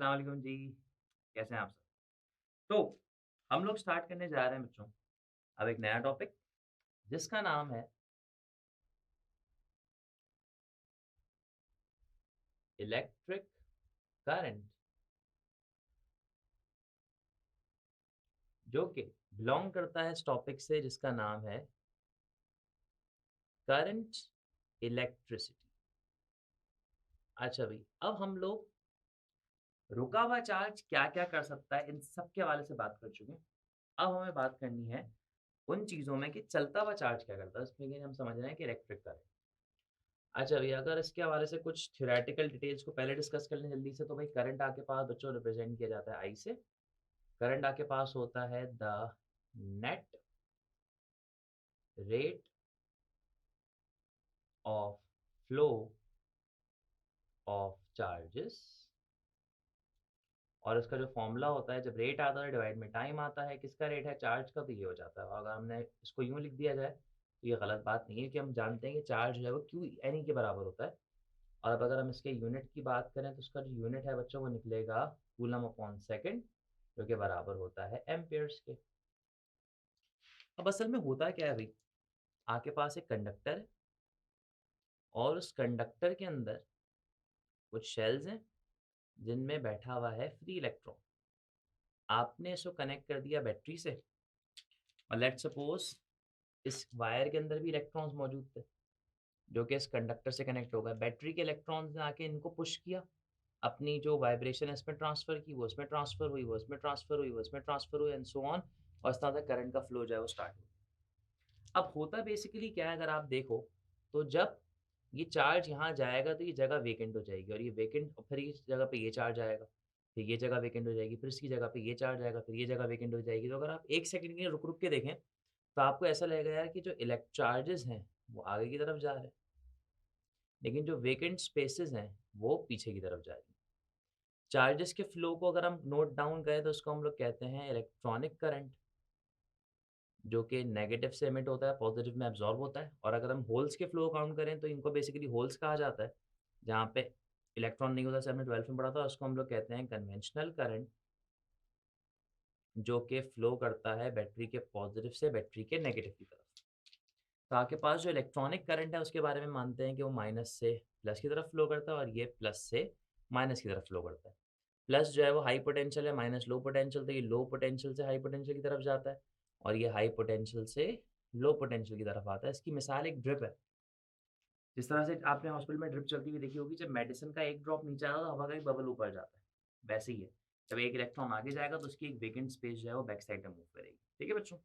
अस्सलाम वालेकुम जी, कैसे हैं आप सब? तो हम लोग स्टार्ट करने जा रहे हैं बच्चों, अब एक नया टॉपिक जिसका नाम है इलेक्ट्रिक करंट, जो कि बिलॉन्ग करता है इस टॉपिक से जिसका नाम है करंट इलेक्ट्रिसिटी। अच्छा भाई, अब हम लोग रुका हुआ चार्ज क्या-क्या कर सकता है, इन सब के हवाले से बात कर चुके हैं। अब हमें बात करनी है उन चीज़ों में कि चलता हुआ चार्ज क्या करता है, उसमें कि हम समझ रहे हैं कि इलेक्ट्रिक करंट। अच्छा भैया, अगर इसके हवाले से कुछ थ्योरेटिकल डिटेल्स को पहले डिस्कस कर लें जल्दी से, तो भाई करंट आपके पास बच्चों रिप्रेजेंट किया जाता है आई से। करंट आपके पास होता है the net rate of flow of charges, और इसका जो फॉर्मूला होता है, जब रेट आता है डिवाइड में टाइम आता है, किसका रेट है चार्ज का, तो ये हो जाता है। और अगर हमने इसको यूँ लिख दिया जाए तो ये गलत बात नहीं है, कि हम जानते हैं कि चार्ज जो है वो क्यू एन ई के बराबर होता है। और अब अगर हम इसके यूनिट की बात करें तो उसका जो यूनिट है बच्चों वो निकलेगा कूलम अपॉन सेकंड, जो कि बराबर होता है एम्पियर्स के। अब असल में होता क्या है भाई, आपके पास एक कंडक्टर है और उस कंडक्टर के अंदर कुछ शेल्स हैं जिनमें बैठा हुआ है फ्री इलेक्ट्रॉन। आपने इसको कनेक्ट कर दिया बैटरी से, और लेट सपोज इस वायर के अंदर भी इलेक्ट्रॉन्स मौजूद थे जो कि इस कंडक्टर से कनेक्ट हो गए। बैटरी के इलेक्ट्रॉन्स ने आके इनको पुश किया, अपनी जो वाइब्रेशन है इसमें ट्रांसफ़र की, वो इसमें ट्रांसफ़र हुई, वो इसमें ट्रांसफ़र हुई, वो इसमें ट्रांसफ़र हुई एंड सो ऑन, और इस तरह से करंट का फ्लो जो है वो स्टार्ट हो गया। अब होता बेसिकली क्या है, अगर आप देखो तो जब ये चार्ज यहाँ जाएगा तो ये जगह वेकेंट हो जाएगी, और ये वेकेंट, और फिर इस जगह पे ये चार्ज आएगा, फिर ये जगह वेकेंट हो जाएगी, फिर इसकी जगह पे ये चार्ज आएगा, फिर ये जगह वेकेंट हो जाएगी। तो अगर आप 1 सेकंड के लिए रुक-रुक के देखें तो आपको ऐसा लगेगा यार कि जो चार्जेस हैं वो आगे की तरफ जा रहे हैं, लेकिन जो वेकेंट स्पेसेस हैं वो पीछे की तरफ जा रही हैं। चार्जेस के फ्लो को अगर हम नोट डाउन करें तो उसको हम लोग कहते हैं इलेक्ट्रॉनिक करंट, जो कि नेगेटिव से एमिट होता है, पॉजिटिव में एब्ज़ॉर्ब होता है। और अगर हम होल्स के फ्लो काउंट करें तो इनको बेसिकली होल्स कहा जाता है, जहाँ पे इलेक्ट्रॉन नहीं होता, जैसे हमने 12th में पढ़ा था, उसको हम लोग कहते हैं कन्वेंशनल करंट, जो कि फ्लो करता है बैटरी के पॉजिटिव से बैटरी के नेगेटिव की तरफ। तो आपके पास जो इलेक्ट्रॉनिक करंट है उसके बारे में मानते हैं कि वो माइनस से प्लस की तरफ फ्लो करता है, और ये प्लस से माइनस की तरफ फ्लो करता है। प्लस जो है वो हाई पोटेंशियल है, माइनस लो पोटेंशियल, तो ये लो पोटेंशियल से हाई पोटेंशियल की तरफ जाता है, और ये हाई पोटेंशियल से लो पोटेंशियल की तरफ आता है। इसकी मिसाल एक ड्रिप है। जिस तरह से आपने हॉस्पिटल में ड्रिप चलती हुई देखी होगी, जब मेडिसिन का एक ड्रॉप नीचे आता है तो हवा का एक बबल ऊपर जाता है, वैसे ही है। जब एक इलेक्ट्रॉन आगे जाएगा तो उसकी एक वेकेंट स्पेस जो है वो बैक साइड में मूव करेगी। ठीक है बच्चों?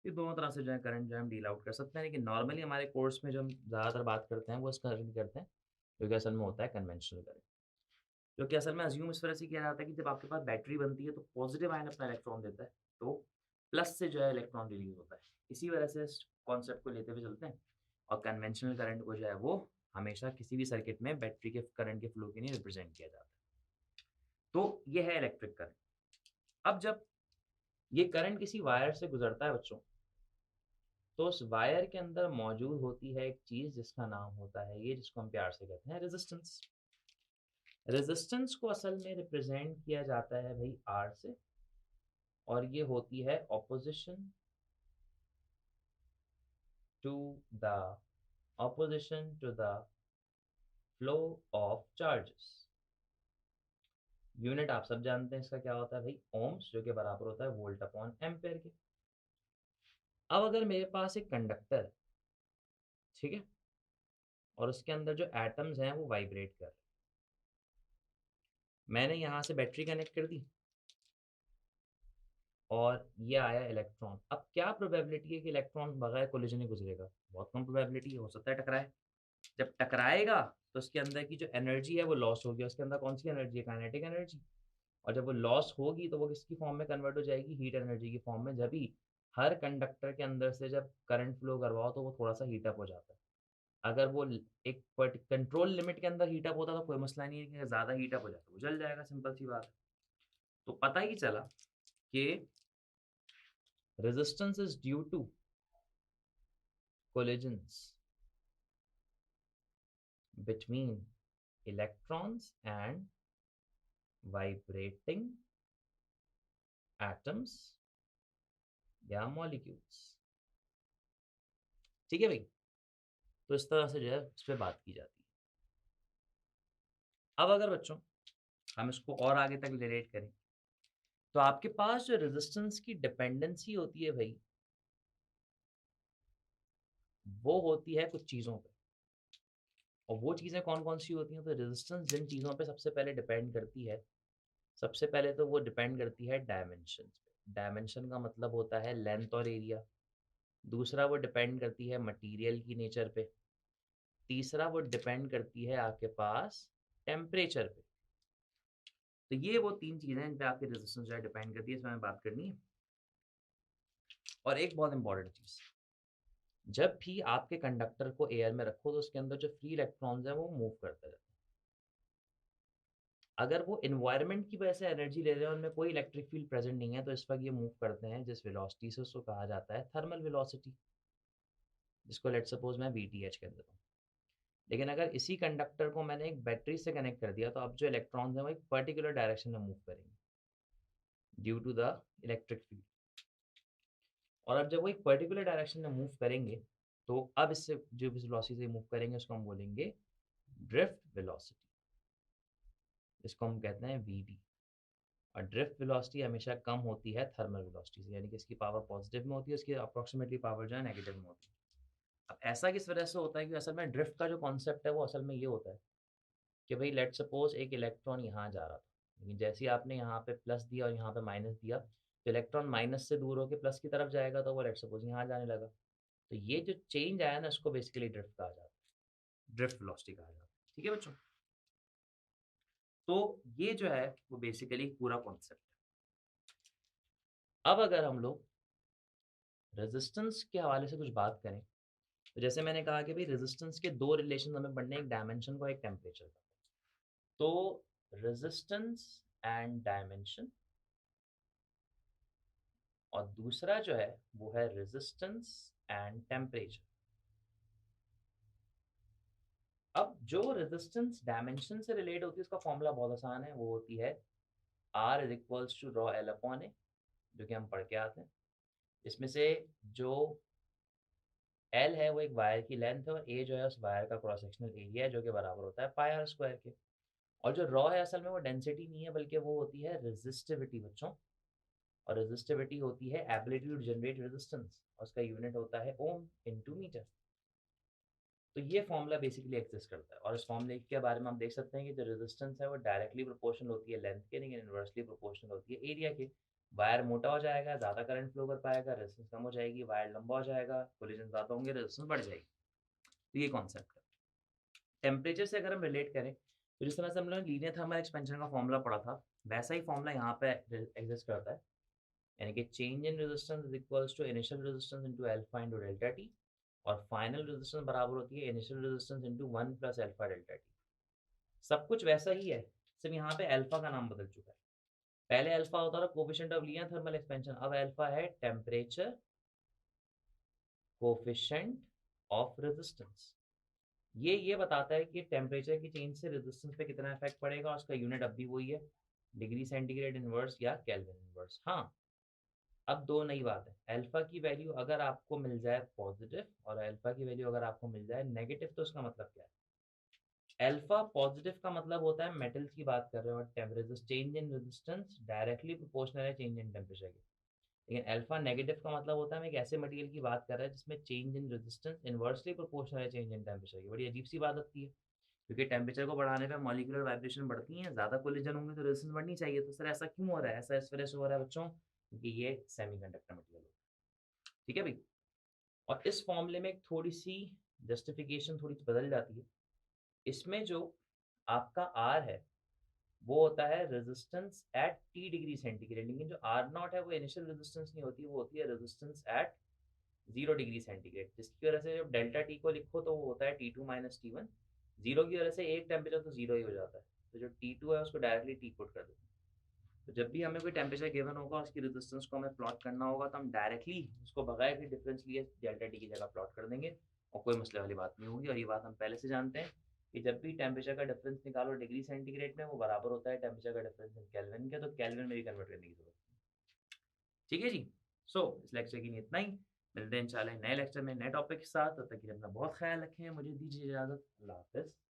ये दोनों तरह से जो है करंट जो है हम डील आउट कर सकते हैं, लेकिन नॉर्मली हमारे कोर्स में जो हम ज़्यादातर बात करते हैं वो इस करंट की करते हैं, जो कि असल में होता है कन्वेंशनल करंट। जो कि असल में अज़्यूम इस तरह से किया जाता है कि जब आपके पास बैटरी बनती है तो पॉज़िटिव आयन अपना इलेक्ट्रॉन देता है, तो प्लस से जो है इलेक्ट्रॉन रिलीज़ होता है। इसी वजह से इस कॉन्सेप्ट को लेते हुए चलते हैं, और कन्वेंशनल करंट को जो है वो हमेशा किसी भी सर्किट में बैटरी के करंट के फ्लो के लिए रिप्रेज़ेंट किया जाता है। तो ये है इलेक्ट्रिक करंट। अब जब ये करंट किसी वायर से गुज़रता है बच्चों, तो उस वायर के अंदर मौजूद होती है एक चीज़ जिसका नाम होता है, ये जिसको हम प्यार से कहते हैं रेज़िस्टेंस। रेज़िस्टेंस को असल में रिप्रेज़ेंट किया जाता है भई R से, और ये होती है opposition to the opposition to the flow of charges. Unit आप सब जानते हैं इसका क्या होता है भई, ओम्स, जो कि बराबर होता है वोल्ट अपॉन एम्पेयर के। अब अगर मेरे पास एक कंडक्टर है, ठीक है? और उसके अंदर जो एटम्स हैं वो वाइब्रेट कर रहे हैं। मैंने यहाँ से बैटरी कनेक्ट कर दी और ये आया इलेक्ट्रॉन। अब क्या प्रोबेबिलिटी है कि इलेक्ट्रॉन बगैर कोलिजन ही गुज़रेगा? बहुत कम प्रोबेबिलिटी है, हो सकता है टकराए। जब टकराएगा तो उसके अंदर की जो एनर्जी है वो लॉस होगी। उसके अंदर कौन सी एनर्जी है? Kinetic energy. और जब वो लॉस होगी तो वो किसकी फॉर्म में कन्वर्ट हो जाएगी? हीट एनर्जी की फॉर्म में। जब भी हर कंडक्टर के अंदर से जब करंट फ्लो करवाओ तो वो थोड़ा सा हीट अप हो जाता है। अगर वो एक कंट्रोल लिमिट के अंदर हीट अप होता तो कोई मसला नहीं है, कि ज़्यादा हीट अप हो जाता वो जल जाएगा, सिंपल सी बात है। तो पता ही चला कि resistance is due to collisions between electrons and vibrating atoms या मॉलिक्यूल्स। ठीक है भाई, तो इस तरह से जो है उस पर बात की जाती है। अब अगर बच्चों हम इसको और आगे तक रिलेट करें, तो आपके पास जो रेजिस्टेंस की डिपेंडेंसी होती है भाई, वो होती है कुछ चीज़ों पे। और वो चीज़ें कौन कौन सी होती हैं? तो रेजिस्टेंस जिन चीज़ों पे सबसे पहले डिपेंड करती है, सबसे पहले तो वो डिपेंड करती है डायमेंशन पे। डायमेंशन का मतलब होता है लेंथ और एरिया। दूसरा वो डिपेंड करती है मटेरियल की नेचर पे। तीसरा वो डिपेंड करती है आपके पास टेम्परेचर पे। तो ये वो तीन चीज़ें हैं जिन पे आपकी रेजिस्टेंस जो है डिपेंड करती है, इसमें हमें बात करनी है। और एक बहुत इंपॉर्टेंट चीज़, जब भी आपके कंडक्टर को एयर में रखो तो उसके अंदर जो फ्री इलेक्ट्रॉन्स हैं वो मूव करते रहते हैं। अगर वो एनवायरनमेंट की वजह से एनर्जी ले रहे हैं, उनमें कोई इलेक्ट्रिक फील्ड प्रेजेंट नहीं है, तो इस वक्त ये मूव करते हैं जिस वेलोसिटी से, उसको कहा जाता है थर्मल वेलोसिटी, जिसको लेट सपोज मैं वीटीएच कह देता हूँ। लेकिन अगर इसी कंडक्टर को मैंने एक बैटरी से कनेक्ट कर दिया, तो अब जो इलेक्ट्रॉन्स हैं वो एक पर्टिकुलर डायरेक्शन में मूव करेंगे due to the electric field. और अब जब वो एक पर्टिकुलर डायरेक्शन में मूव करेंगे, तो अब इससे जो भी वेलोसिटी से मूव करेंगे उसको हम बोलेंगे ड्रिफ्ट वेलोसिटी, जिसको हम कहते हैं वीडी। और ड्रिफ्ट वेलोसिटी हमेशा कम होती है थर्मल वेलोसिटी से, यानी कि इसकी पावर पॉजिटिव में होती है, इसकी अप्रॉक्सीमेटली पावर जो है नेगेटिव में होती है। अब ऐसा किस वजह से होता है कि असल में ड्रिफ्ट का जो कॉन्सेप्ट है वो असल में ये होता है कि भाई लेट सपोज एक इलेक्ट्रॉन यहाँ जा रहा था, लेकिन जैसे ही आपने यहाँ पे प्लस दिया और यहाँ पे माइनस दिया, तो इलेक्ट्रॉन माइनस से दूर होकर प्लस की तरफ जाएगा, तो वो लेट सपोज यहाँ जाने लगा। तो ये जो चेंज आया ना, इसको बेसिकली ड्रिफ्ट कहा जाता है, ड्रिफ्ट वेलोसिटी कहा जाता है। ठीक है बच्चों, तो ये जो है वो बेसिकली पूरा कॉन्सेप्ट है। अब अगर हम लोग रेजिस्टेंस के हवाले से कुछ बात करें, तो जैसे मैंने कहा कि भाई रेजिस्टेंस के दो रिलेशन हमें पढ़ने, एक डायमेंशन का, एक टेम्परेचर का। तो रेजिस्टेंस एंड डायमेंशन, और दूसरा जो है वो है रेजिस्टेंस एंड टेम्परेचर। अब जो रेजिस्टेंस डायमेंशन से रिलेट होती है उसका फॉर्मूला बहुत आसान है, वो होती है R is equals to rho L upon A, जो कि हम पढ़ के आते हैं। इसमें से जो एल है वो एक वायर की लेंथ है, और ए जो है उस वायर का क्रॉस सेक्शनल एरिया है, जो कि बराबर होता है पाई आर स्क्वायर के। और जो रॉ है असल में वो डेंसिटी नहीं है, बल्कि वो होती है रेजिस्टिविटी बच्चों। और रेजिस्टिविटी होती है एबिलिटी टू जनरेट रेजिस्टेंस, और उसका यूनिट होता है ओम इनटू मीटर। तो ये फॉर्मूला बेसिकली एग्जिस्ट करता है, और इस फॉर्मूले के बारे में हम देख सकते हैं कि जो रेजिस्टेंस है वो डायरेक्टली प्रोपोर्शनल होती है लेंथ के, लेकिन इनवर्सली प्रोपोर्शनल होती है एरिया के। वायर मोटा हो जाएगा, ज़्यादा करंट फ्लो कर पाएगा, रेजिस्टेंस कम हो जाएगी, वायर लंबा हो जाएगा, कोलिजन ज़्यादा होंगे, रेजिस्टेंस बढ़ जाएगी। तो ये कॉन्सेप्ट है। टेम्परेचर से अगर हम रिलेट करें, तो जिस तरह से हम लोगों ने लीनियर थर्मल एक्सपेंशन का फॉर्मूला पढ़ा था, वैसा ही फॉर्मूला यहाँ पे एग्जिस्ट करता है। यानी कि change in resistance is equals to initial resistance into alpha into delta T, और फाइनल रेजिस्टेंस बराबर होती है initial resistance into 1 plus alpha delta T. सब कुछ वैसा ही है, सिर्फ यहाँ पे अल्फा का नाम बदल चुका है। पहले अल्फा होता था coefficient of linear thermal expansion, अब अल्फा है टेम्परेचर कोफिशिएंट ऑफ रेजिस्टेंस। ये बताता है कि टेम्परेचर की चेंज से रेजिस्टेंस पे कितना इफेक्ट पड़ेगा, और उसका यूनिट अब भी वही है, डिग्री सेंटीग्रेड इनवर्स या केल्विन इनवर्स। हाँ, अब दो नई बात है, अल्फा की वैल्यू अगर आपको मिल जाए पॉजिटिव और अल्फा की वैल्यू अगर आपको मिल जाए नेगेटिव, तो उसका मतलब क्या है? अल्फा पॉजिटिव का मतलब होता है मेटल्स की बात कर रहे हो, temperature change in resistance directly proportional है चेंज इन टेम्परेचर के। लेकिन अल्फा नेगेटिव का मतलब होता है हम एक ऐसे मटेरियल की बात कर रहे हैं जिसमें change in resistance inversely proportional है चेंज इन टेम्परेचर की। बड़ी अजीब सी बात होती है, क्योंकि टेम्परेचर को बढ़ाने पे मॉलिक्यूलर वाइब्रेशन बढ़ती हैं, ज़्यादा कोलिजन होंगे तो रेजिस्टेंस बढ़नी चाहिए। तो सर ऐसा क्यों हो रहा है? ऐसा इस वजह से हो रहा है बच्चों, क्योंकि ये सेमीकंडक्टर मटेरियल है। ठीक है भाई, और इस फॉर्मूले में एक थोड़ी सी जस्टिफिकेशन थोड़ी सी बदल जाती है। इसमें जो आपका आर है वो होता है resistance at T degree centigrade, लेकिन जो आर नॉट है वो इनिशियल रेजिस्टेंस नहीं होती, वो होती है रेजिस्टेंस एट 0 डिग्री सेंटीग्रेड, जिसकी वजह से जब डेल्टा टी को लिखो तो वो होता है T2 माइनस T1। जीरो की वजह से एक टेम्परेचर तो जीरो ही हो जाता है, तो जो T2 है उसको डायरेक्टली टी पुट कर देते हैं। तो जब भी हमें कोई टेम्परेचर गिवन होगा, उसकी रेजिस्टेंस को हमें प्लॉट करना होगा, तो हम डायरेक्टली उसको बगैर कि डिफरेंस लिए डेल्टा टी की जगह प्लॉट कर देंगे, और कोई मसले वाली बात नहीं होगी। और ये बात हम पहले से जानते हैं कि जब भी टेम्परेचर का डिफरेंस निकालो डिग्री सेंटीग्रेड में, वो बराबर होता है टेम्परेचर का डिफरेंस इन केल्विन के, तो केल्विन में भी कन्वर्ट करने की ज़रूरत नहीं। ठीक है जी? सो इस लेक्चर के लिए इतना ही। मिलते हैं इंशाल्लाह नए लेक्चर में नए टॉपिक के साथ। तब तक के लिए अपना बहुत ख़्याल रखें। मुझे दीजिए इजाज़त। अल्लाह हाफ़िज़।